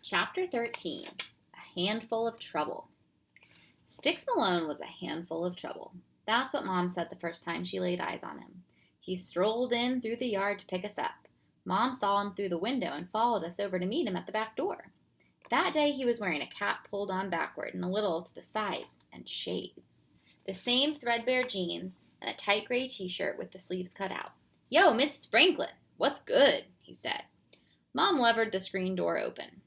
Chapter 13, A Handful of Trouble. Styx Malone was a handful of trouble. That's what Mom said the first time she laid eyes on him. He strolled in through the yard to pick us up. Mom saw him through the window and followed us over to meet him at the back door. That day he was wearing a cap pulled on backward and a little to the side, and shades. The same threadbare jeans and a tight gray t-shirt with the sleeves cut out. "Yo, Mrs. Franklin, what's good?" he said. Mom levered the screen door open.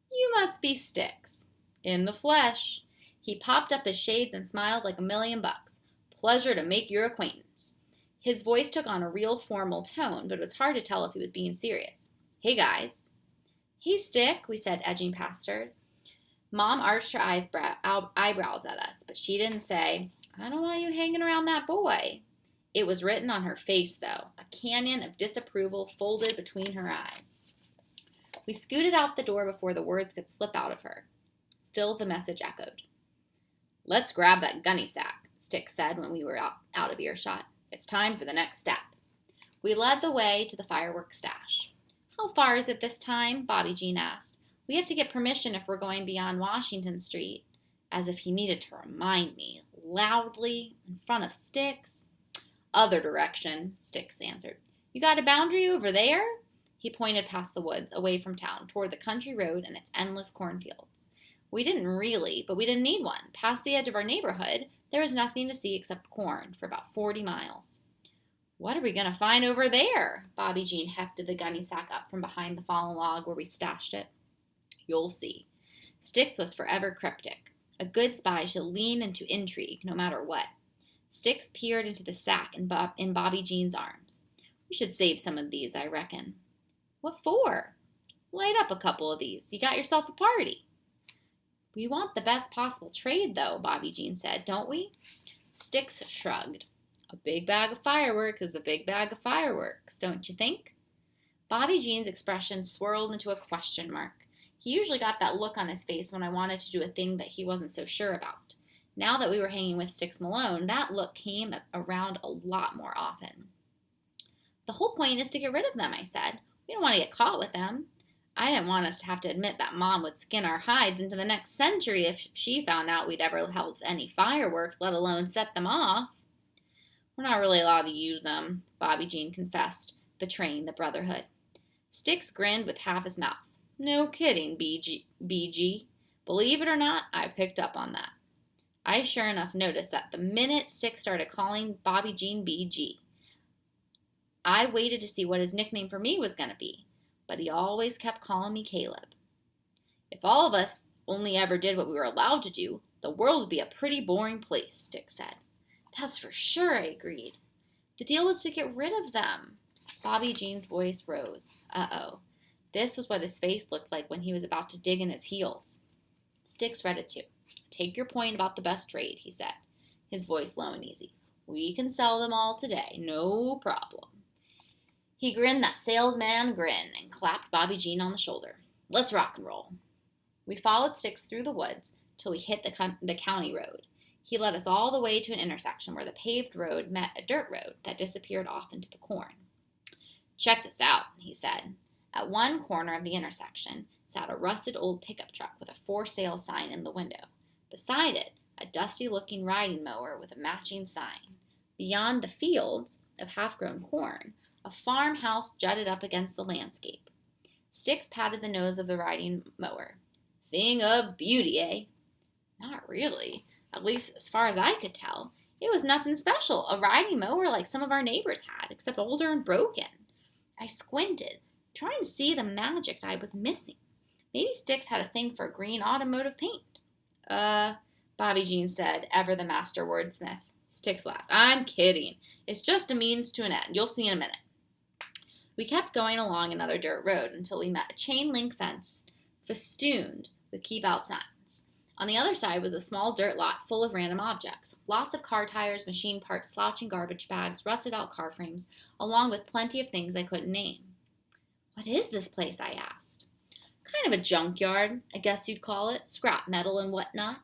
"You must be Styx." "In the flesh." He popped up his shades and smiled like $1,000,000. "Pleasure to make your acquaintance." His voice took on a real formal tone, but it was hard to tell if he was being serious. "Hey, guys." "Hey, Stick," we said, edging past her. Mom arched her eyebrows at us, but she didn't say, "I don't want you hanging around that boy." It was written on her face, though, a canyon of disapproval folded between her eyes. We scooted out the door before the words could slip out of her. Still the message echoed. "Let's grab that gunny sack," Styx said when we were out of earshot. "It's time for the next step." We led the way to the fireworks stash. "How far is it this time?" Bobby Jean asked. "We have to get permission if we're going beyond Washington Street." As if he needed to remind me, loudly, in front of Styx. "Other direction," Styx answered. "You got a boundary over there?" He pointed past the woods, away from town, toward the country road and its endless cornfields. We didn't really, but we didn't need one. Past the edge of our neighborhood, there was nothing to see except corn for about 40 miles. "What are we going to find over there?" Bobby Jean hefted the gunny sack up from behind the fallen log where we stashed it. "You'll see." Styx was forever cryptic. A good spy should lean into intrigue, no matter what. Styx peered into the sack in Bobby Jean's arms. "We should save some of these, I reckon." "What for?" "Light up a couple of these. You got yourself a party." "We want the best possible trade, though," Bobby Jean said, "don't we?" Styx shrugged. "A big bag of fireworks is a big bag of fireworks, don't you think?" Bobby Jean's expression swirled into a question mark. He usually got that look on his face when I wanted to do a thing that he wasn't so sure about. Now that we were hanging with Styx Malone, that look came around a lot more often. "The whole point is to get rid of them," I said. "We don't want to get caught with them." I didn't want us to have to admit that Mom would skin our hides into the next century if she found out we'd ever held any fireworks, let alone set them off. "We're not really allowed to use them," Bobby Jean confessed, betraying the brotherhood. Styx grinned with half his mouth. "No kidding, BG. Believe it or not, I picked up on that." I sure enough noticed that the minute Styx started calling Bobby Jean BG. I waited to see what his nickname for me was going to be, but he always kept calling me Caleb. "If all of us only ever did what we were allowed to do, the world would be a pretty boring place," Styx said. "That's for sure," I agreed. "The deal was to get rid of them." Bobby Jean's voice rose. Uh-oh. This was what his face looked like when he was about to dig in his heels. Styx read it too. "Take your point about the best trade," he said, his voice low and easy. "We can sell them all today, no problem." He grinned that salesman grin and clapped Bobby Jean on the shoulder. "Let's rock and roll." We followed Styx through the woods till we hit the county road. He led us all the way to an intersection where the paved road met a dirt road that disappeared off into the corn. "Check this out," he said. At one corner of the intersection sat a rusted old pickup truck with a for sale sign in the window. Beside it, a dusty-looking riding mower with a matching sign. Beyond the fields of half-grown corn, a farmhouse jutted up against the landscape. Styx patted the nose of the riding mower. "Thing of beauty, eh?" "Not really. At least as far as I could tell. It was nothing special, a riding mower like some of our neighbors had, except older and broken." I squinted, trying to see the magic I was missing. Maybe Styx had a thing for green automotive paint. Bobby Jean said, ever the master wordsmith. Styx laughed. "I'm kidding. It's just a means to an end. You'll see in a minute." We kept going along another dirt road until we met a chain-link fence festooned with keep-out signs. On the other side was a small dirt lot full of random objects. Lots of car tires, machine parts, slouching garbage bags, rusted-out car frames, along with plenty of things I couldn't name. "What is this place?" I asked. "Kind of a junkyard, I guess you'd call it. Scrap metal and whatnot."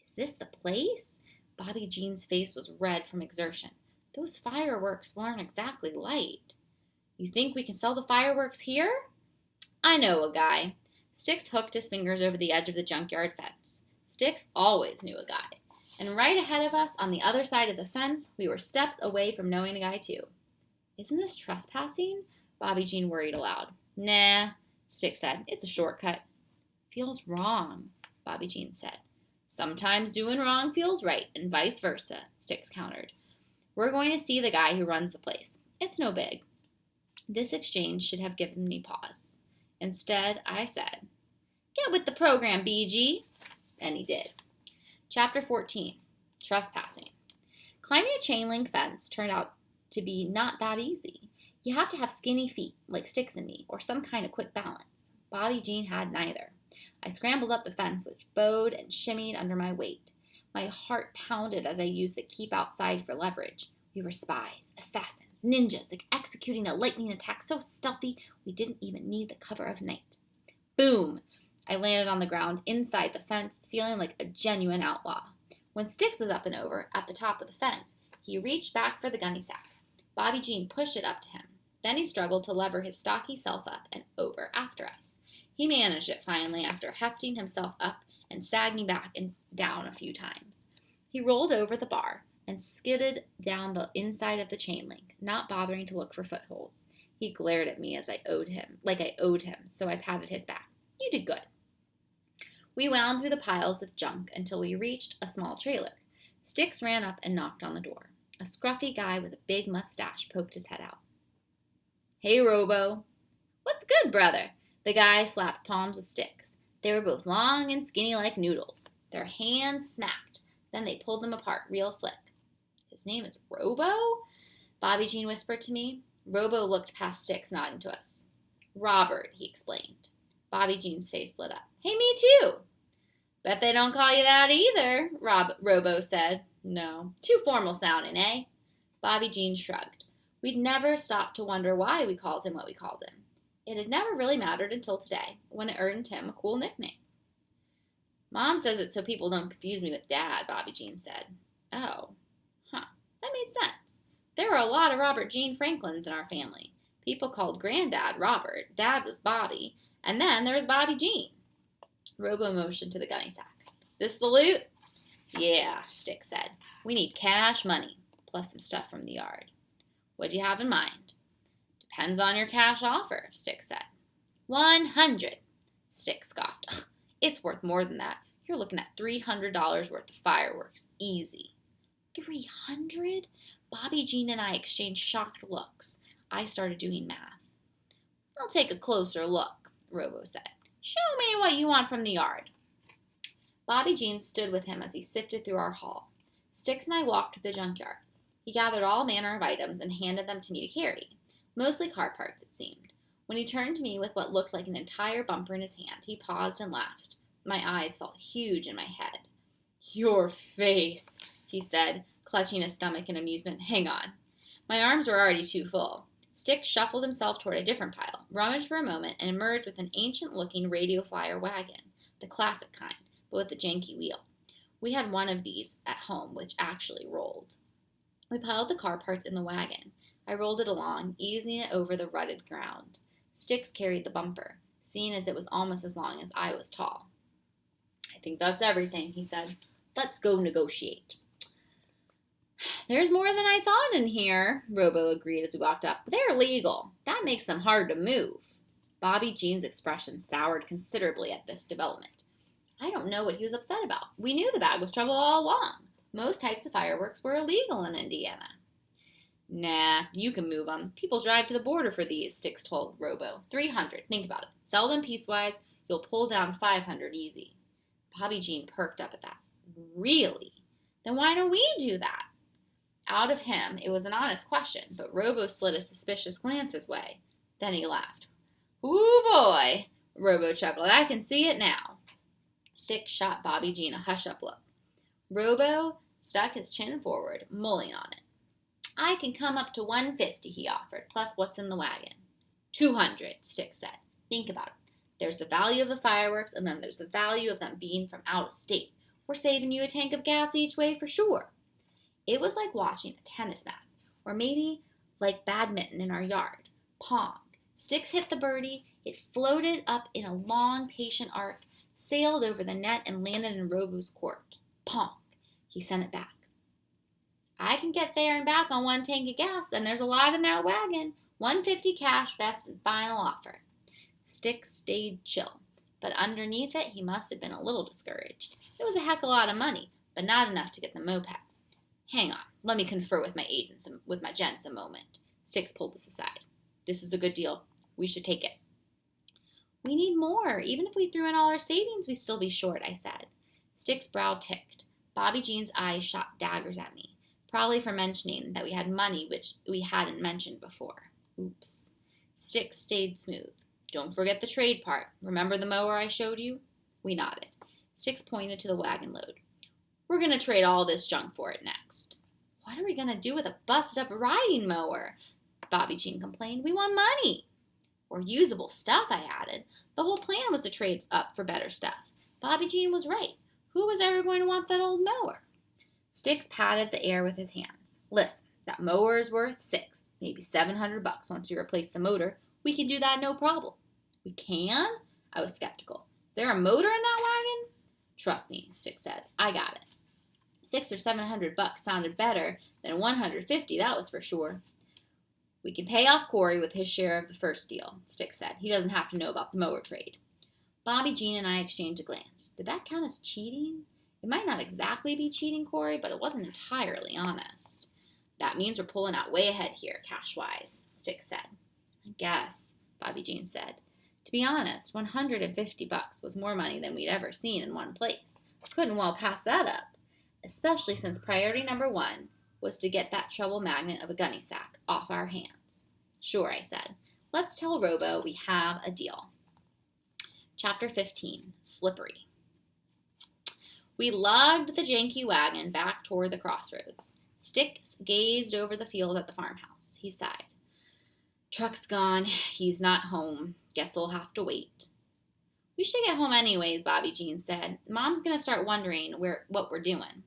"Is this the place?" Bobby Jean's face was red from exertion. Those fireworks weren't exactly light. "You think we can sell the fireworks here?" "I know a guy." Styx hooked his fingers over the edge of the junkyard fence. Styx always knew a guy. And right ahead of us, on the other side of the fence, we were steps away from knowing a guy too. Isn't this trespassing? Bobby Jean worried aloud. Nah, Styx said. It's a shortcut. Feels wrong, Bobby Jean said. Sometimes doing wrong feels right, and vice versa, Styx countered. We're going to see the guy who runs the place. It's no big. This exchange should have given me pause. Instead, I said, Get with the program, BG. And he did. Chapter 14, Trespassing. Climbing a chain link fence turned out to be not that easy. You have to have skinny feet, like Styx and me, or some kind of quick balance. Bobby Jean had neither. I scrambled up the fence, which bowed and shimmied under my weight. My heart pounded as I used the keep outside for leverage. We were spies, assassins, ninjas, executing a lightning attack so stealthy we didn't even need the cover of night. Boom! I landed on the ground inside the fence, feeling like a genuine outlaw. When Styx was up and over, at the top of the fence, he reached back for the gunny sack. Bobby Jean pushed it up to him. Then he struggled to lever his stocky self up and over after us. He managed it finally after hefting himself up and sagging back and down a few times. He rolled over the bar and skidded down the inside of the chain link, not bothering to look for footholds. He glared at me as I owed him, so I patted his back. You did good. We wound through the piles of junk until we reached a small trailer. Styx ran up and knocked on the door. A scruffy guy with a big mustache poked his head out. Hey, Robo. What's good, brother? The guy slapped palms with Styx. They were both long and skinny like noodles. Their hands smacked. Then they pulled them apart real slick. His name is Robo? Bobby Jean whispered to me. Robo looked past Styx, nodding to us. Robert, he explained. Bobby Jean's face lit up. Hey, me too. Bet they don't call you that either, Robo said. No, too formal sounding, eh? Bobby Jean shrugged. We'd never stopped to wonder why we called him what we called him. It had never really mattered until today, when it earned him a cool nickname. Mom says it's so people don't confuse me with Dad, Bobby Jean said. Oh, that made sense. There were a lot of Robert Jean Franklins in our family. People called Granddad Robert, Dad was Bobby, and then there was Bobby Jean. Robo motioned to the gunny sack. This the loot? Yeah, Styx said. We need cash money, plus some stuff from the yard. What do you have in mind? Depends on your cash offer, Styx said. 100, Styx scoffed. It's worth more than that. You're looking at $300 worth of fireworks. Easy. 300? Bobby Jean and I exchanged shocked looks. I started doing math. I'll take a closer look, Robo said. Show me what you want from the yard. Bobby Jean stood with him as he sifted through our haul. Styx and I walked to the junkyard. He gathered all manner of items and handed them to me to carry. Mostly car parts, it seemed. When he turned to me with what looked like an entire bumper in his hand, he paused and laughed. My eyes felt huge in my head. Your face, he said, clutching his stomach in amusement. Hang on. My arms were already too full. Styx shuffled himself toward a different pile, rummaged for a moment, and emerged with an ancient-looking radio flyer wagon, the classic kind, but with a janky wheel. We had one of these at home, which actually rolled. We piled the car parts in the wagon. I rolled it along, easing it over the rutted ground. Styx carried the bumper, seeing as it was almost as long as I was tall. I think that's everything, he said. Let's go negotiate. There's more than I thought in here, Robo agreed as we walked up. But they're illegal. That makes them hard to move. Bobby Jean's expression soured considerably at this development. I don't know what he was upset about. We knew the bag was trouble all along. Most types of fireworks were illegal in Indiana. Nah, you can move them. People drive to the border for these, Styx told Robo. 300. Think about it. Sell them piecewise. You'll pull down 500 easy. Bobby Jean perked up at that. Really? Then why don't we do that? Out of him, it was an honest question, but Robo slid a suspicious glance his way. Then he laughed. Ooh, boy, Robo chuckled. I can see it now. Styx shot Bobby Jean a hush-up look. Robo stuck his chin forward, mulling on it. I can come up to 150, he offered, plus what's in the wagon. 200, Styx said. Think about it. There's the value of the fireworks, and then there's the value of them being from out of state. We're saving you a tank of gas each way for sure. It was like watching a tennis match, or maybe like badminton in our yard. Pong. Styx hit the birdie, It floated up in a long, patient arc, sailed over the net, and landed in Robo's court. Ponk! He sent it back. I can get there and back on 1 tank of gas, and there's a lot in that wagon. $150 cash, best and final offer. Styx stayed chill, but underneath it, he must have been a little discouraged. It was a heck of a lot of money, but not enough to get the moped. Hang on, let me confer with my gents a moment. Styx pulled us aside. This is a good deal. We should take it. We need more. Even if we threw in all our savings, we'd still be short, I said. Styx's brow ticked. Bobby Jean's eyes shot daggers at me, probably for mentioning that we had money which we hadn't mentioned before. Oops. Styx stayed smooth. Don't forget the trade part. Remember the mower I showed you? We nodded. Styx pointed to the wagon load. We're going to trade all this junk for it next. What are we going to do with a busted-up riding mower? Bobby Jean complained. We want money. Or usable stuff, I added. The whole plan was to trade up for better stuff. Bobby Jean was right. Who was ever going to want that old mower? Styx patted the air with his hands. Listen, that mower is worth $600, maybe $700 once you replace the motor. We can do that no problem. We can? I was skeptical. Is there a motor in that wagon? Trust me, Styx said. I got it. $600 or $700 sounded better than $150, that was for sure. We can pay off Corey with his share of the first deal, Styx said. He doesn't have to know about the mower trade. Bobby Jean and I exchanged a glance. Did that count as cheating? It might not exactly be cheating, Corey, but it wasn't entirely honest. That means we're pulling out way ahead here, cash-wise, Styx said. I guess, Bobby Jean said. To be honest, $150 was more money than we'd ever seen in one place. Couldn't well pass that up, especially since priority number 1 was to get that trouble magnet of a gunny sack off our hands. Sure, I said. Let's tell Robo we have a deal. Chapter 15, Slippery. We lugged the janky wagon back toward the crossroads. Styx gazed over the field at the farmhouse. He sighed. Truck's gone. He's not home. Guess we'll have to wait. We should get home anyways, Bobby Jean said. Mom's going to start wondering what we're doing.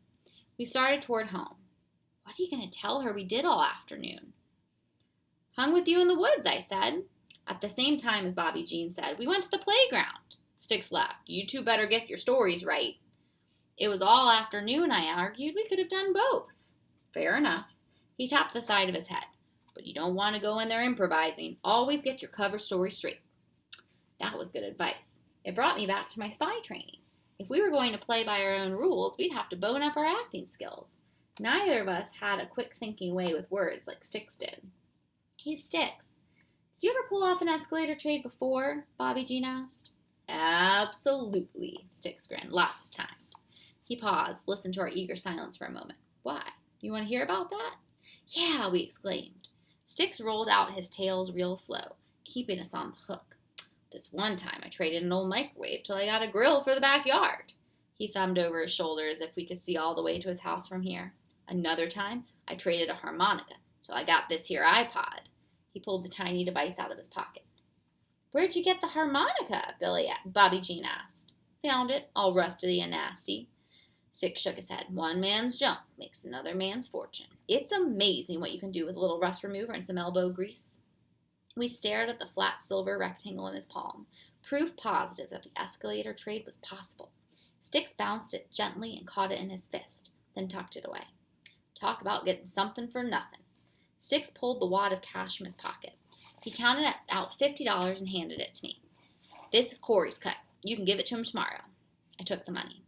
We started toward home. What are you going to tell her we did all afternoon? Hung with you in the woods, I said. At the same time as Bobby Jean said, we went to the playground. Styx laughed. You two better get your stories right. It was all afternoon, I argued. We could have done both. Fair enough. He tapped the side of his head. But you don't want to go in there improvising. Always get your cover story straight. That was good advice. It brought me back to my spy training. If we were going to play by our own rules, we'd have to bone up our acting skills. Neither of us had a quick-thinking way with words like Styx did. Hey, Styx, did you ever pull off an escalator trade before? Bobby Jean asked. Absolutely, Styx grinned, lots of times. He paused, listened to our eager silence for a moment. Why? You want to hear about that? Yeah, we exclaimed. Styx rolled out his tails real slow, keeping us on the hook. This one time I traded an old microwave till I got a grill for the backyard. He thumbed over his shoulder as if we could see all the way to his house from here. Another time I traded a harmonica till I got this here iPod. He pulled the tiny device out of his pocket. Where'd you get the harmonica? Bobby Jean asked. Found it, all rusty and nasty. Styx shook his head. One man's junk makes another man's fortune. It's amazing what you can do with a little rust remover and some elbow grease. We stared at the flat silver rectangle in his palm, proof positive that the escalator trade was possible. Styx bounced it gently and caught it in his fist, then tucked it away. Talk about getting something for nothing. Styx pulled the wad of cash from his pocket. He counted out $50 and handed it to me. This is Corey's cut. You can give it to him tomorrow. I took the money.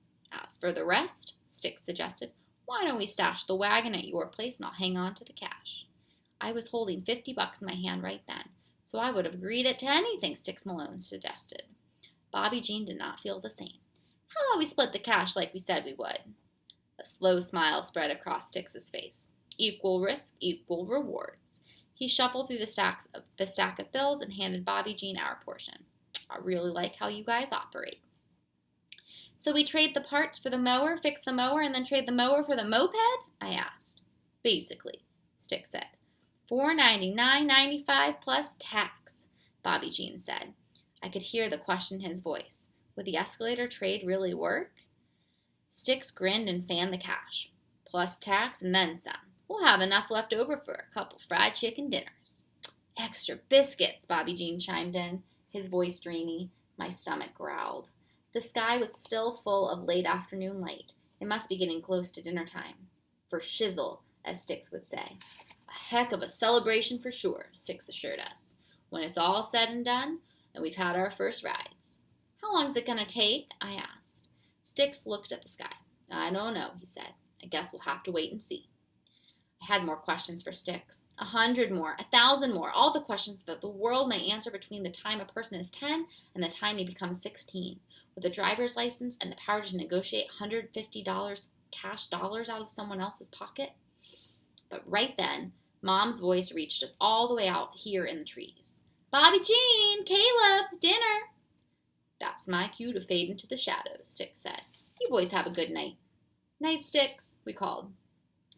As for the rest, Styx suggested, why don't we stash the wagon at your place and I'll hang on to the cash. I was holding $50 in my hand right then, so I would have agreed to anything Styx Malone suggested. Bobby Jean did not feel the same. How about we split the cash like we said we would? A slow smile spread across Styx's face. Equal risk, equal rewards. He shuffled through the stack of bills and handed Bobby Jean our portion. I really like how you guys operate. So we trade the parts for the mower, fix the mower, and then trade the mower for the moped? I asked. Basically, Styx said. $499.95 plus tax, Bobby Jean said. I could hear the question in his voice. Would the escalator trade really work? Styx grinned and fanned the cash. Plus tax and then some. We'll have enough left over for a couple fried chicken dinners. Extra biscuits, Bobby Jean chimed in. his voice dreamy. My stomach growled. The sky was still full of late afternoon light. It must be getting close to dinner time. For shizzle, as Styx would say. A heck of a celebration for sure, Styx assured us. When it's all said and done, and we've had our first rides. How long's it going to take? I asked. Styx looked at the sky. I don't know, he said. I guess we'll have to wait and see. I had more questions for Styx. 100 more, 1,000 more, all the questions that the world may answer between the time a person is 10 and the time he becomes 16, with a driver's license and the power to negotiate $150 cash dollars out of someone else's pocket. But right then, Mom's voice reached us all the way out here in the trees. Bobby Jean, Caleb, dinner. That's my cue to fade into the shadows, Styx said. You boys have a good night. Night, Styx, we called.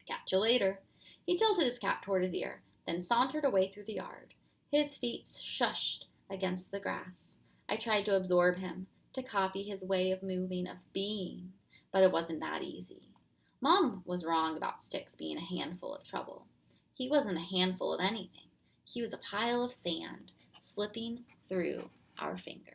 Catch you later. He tilted his cap toward his ear, then sauntered away through the yard. His feet shushed against the grass. I tried to absorb him, to copy his way of moving, of being, but it wasn't that easy. Mom was wrong about Styx being a handful of trouble. He wasn't a handful of anything. He was a pile of sand slipping through our fingers.